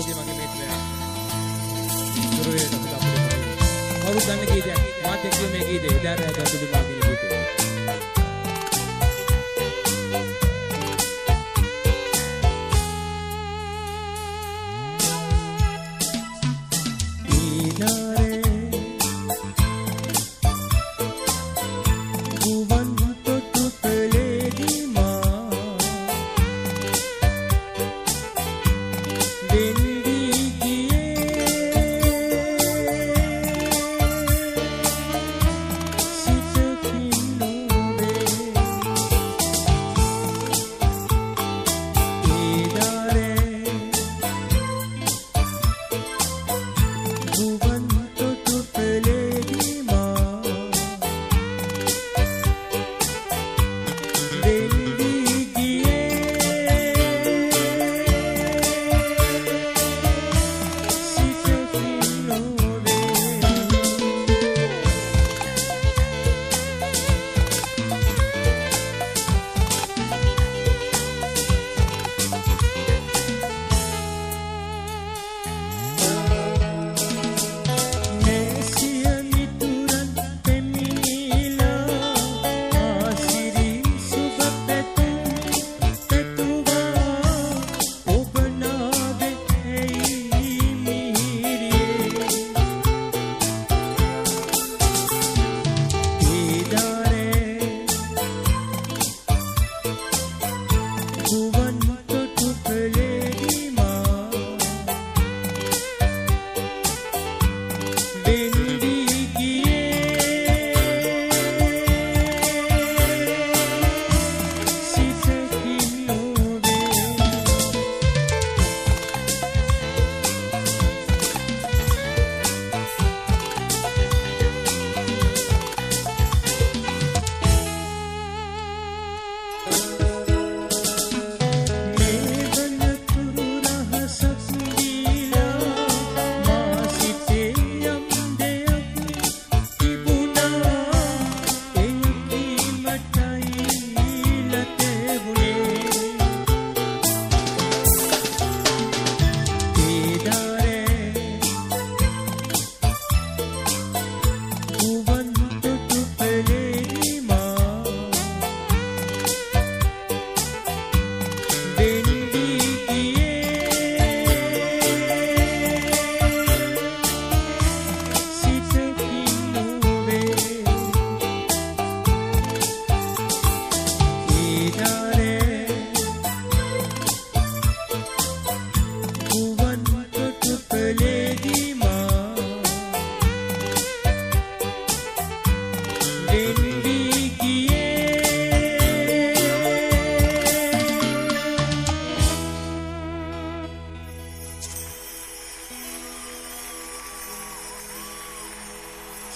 ස්තුතියි මගේ මිත්‍රයා. සුරවේට අපිට කවුරුත් දන්න ගීතයක්. මාත් එක්ක මේ ගීතේ ඉදාරය ගඳුළු මාගේ ගීතේ.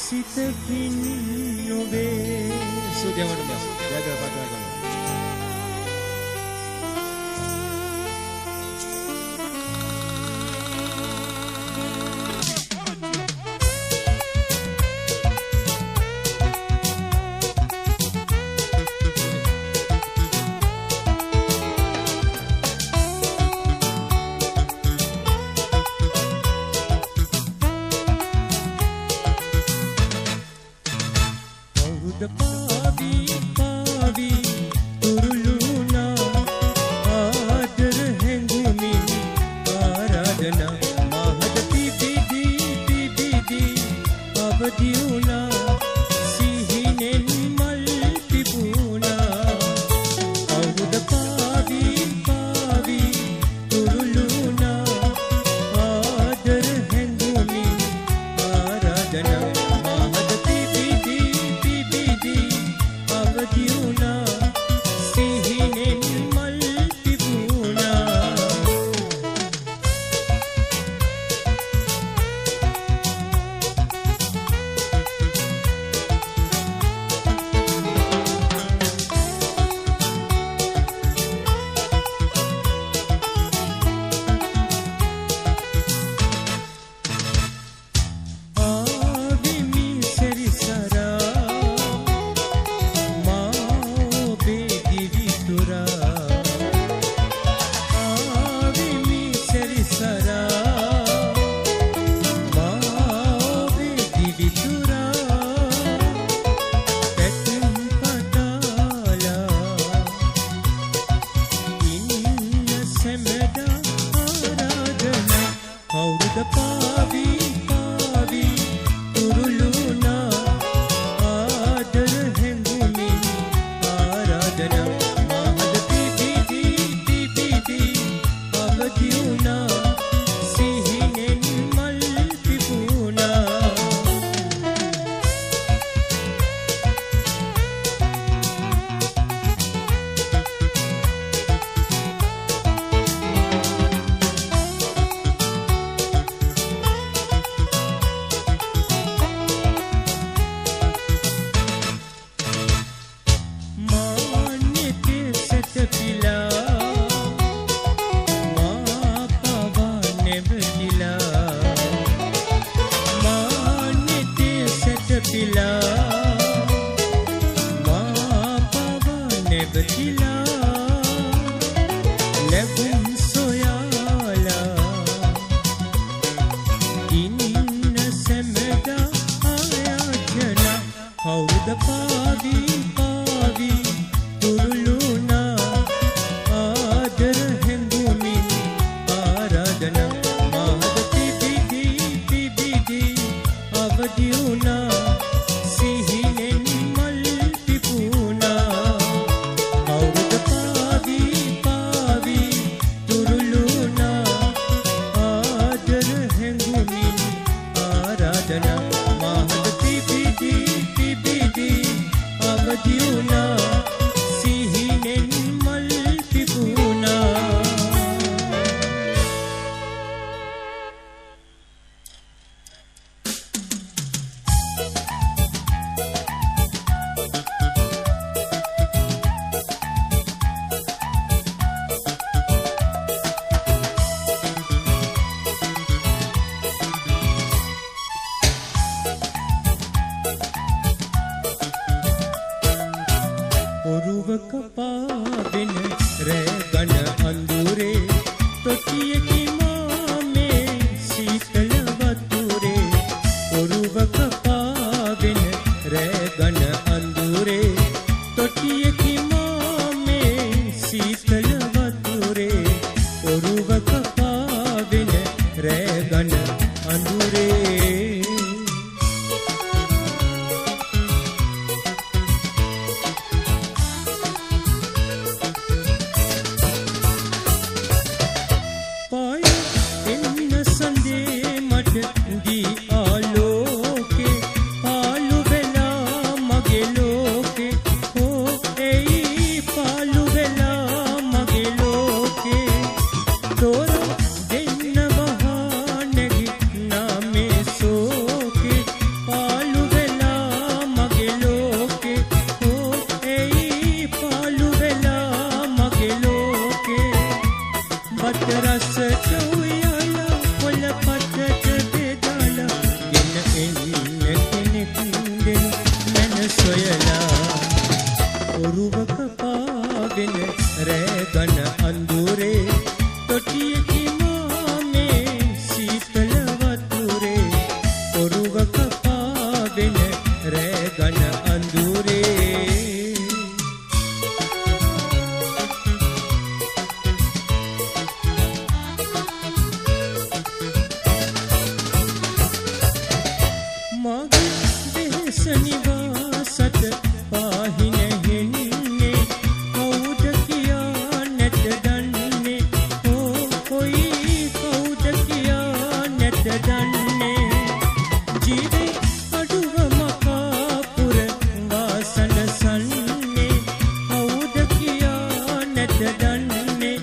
සිතකින් නොවේ සුදයමට බස් ජයග්‍රහ පත්‍රා කරනවා Pavi, pavi පාවි පාවි තුරුළුණා ආදර හැඟුමින් ආරාධනා මාහද පිබිදී අවදි වුණා සිහිනෙන් මල් පිපුණා කවුරුද පාවි පාවි තුරුළුණා ආදර හැඟුමින් ආරාධනා මාහද පිබිදී අවදි වුණා සිහිනෙන් මල් පිපුණා ඔරුවක පාවෙන රැගන අඳුරේ තොටියකි මාමේ සීතල වතුරේ ඔරුවක පාවෙන රැගන අඳුරේ තොටියකි මාමේ සීතල වතුරේ ඔරුවක පාවෙන රැගන අඳුරේ ඔරුවක පාවෙන රැගන අඳුරේ තොටියකි මාමේ සීතල වතුරේ ඔරුවක පාවෙන රැගන අඳුරේ මගේ දෙස නිවාසට පාහින හෙන්නේ කවුද කියා නැත දන්නේ කොයි කවුද කියා නැත දන්නේ ජීවේ අඩුව මකාපුර වාසන සන්නේ කවුද කියා නැත දන්නේ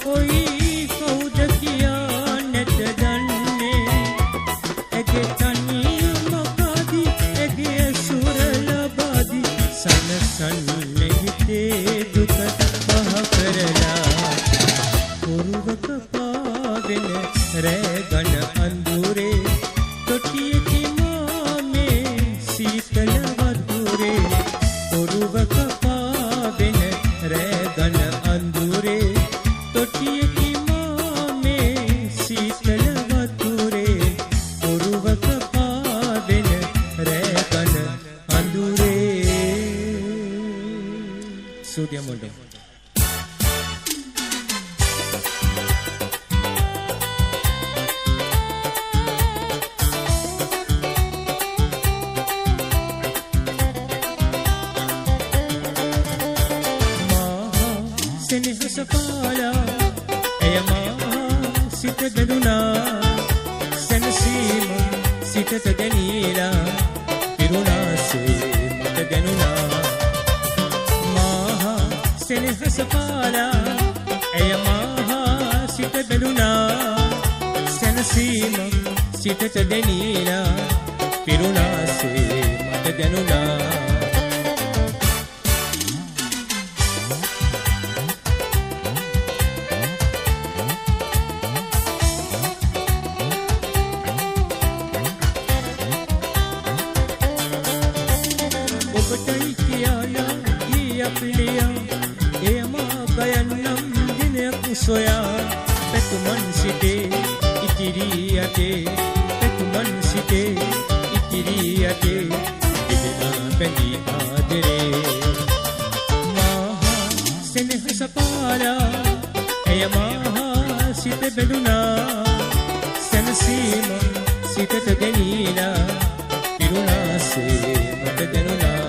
කොයි කවුද කියා නැත දන්නේ ඇගේ තනිය මකාදී ඇගේ සුර ලබාදී සනසන්නේ හිතේ දුක පහ කරලා ඔරුවක පාවෙන රැගන අඳුරේ තොටියකි මාමේ සීතල වතුරේ ඔරුවක පාවෙන රැගන අඳුරේ තොටියකි මාමේ සීතල වතුරේ ඔරුවක පාවෙන රැගන අඳුරේ සූර්යමුණ්ඩ සෙනෙහස පාලා එය මා සිත බැඳුනා සැනසීම සිතට දැනීලා පිරුණාසේ මට දැනුණා මා සෙනෙහස පාලා එය මා සිත බැඳුනා සැනසීම සිතට දැනීලා පිරුණාසේ මට දැනුණා ඔබටයි කියලා ගියක් ලියා එයමා ගයන්නම් දිනයක් සොයා පැතුමන් සිටේ ඉතිරි යටේ පැතුමන් සිටේ ඉතිරි යටේ දෙදෙනා බැඳී ආදරේ මහා සෙනෙහස පාලා එය මහා සිත බැඳුනා සැනසීම සිතට දැනීලා පිරුණාසේ මට දැනුණා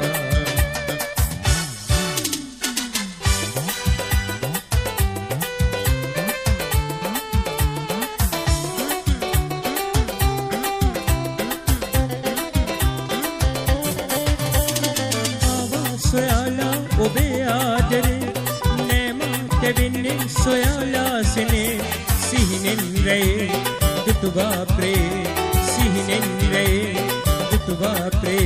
soyala obe aadare nema tebinne soyala sene sihinen re dutuba pre sihinen re dutuba pre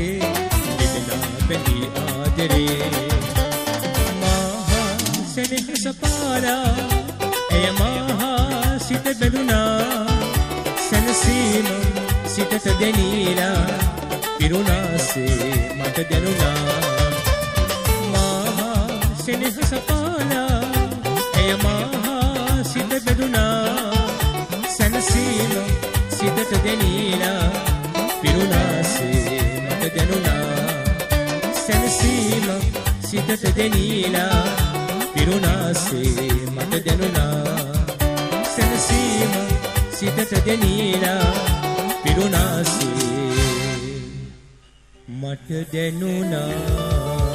didna bendi aadare maha sene sapara eya maha sita beduna sanasima sita denila pirunase mata denuna සෙනෙහස පාලා එය මහා සිත බෙදුනා සැනසීම සිතට දැනීලා පිරුණාසේ මට දැනුණා සැනසීම සිතට දැනීලා පිරුණාසේ මට දැනුණා සැනසීම සිතට දැනීලා පිරුණාසේ මට දැනුණා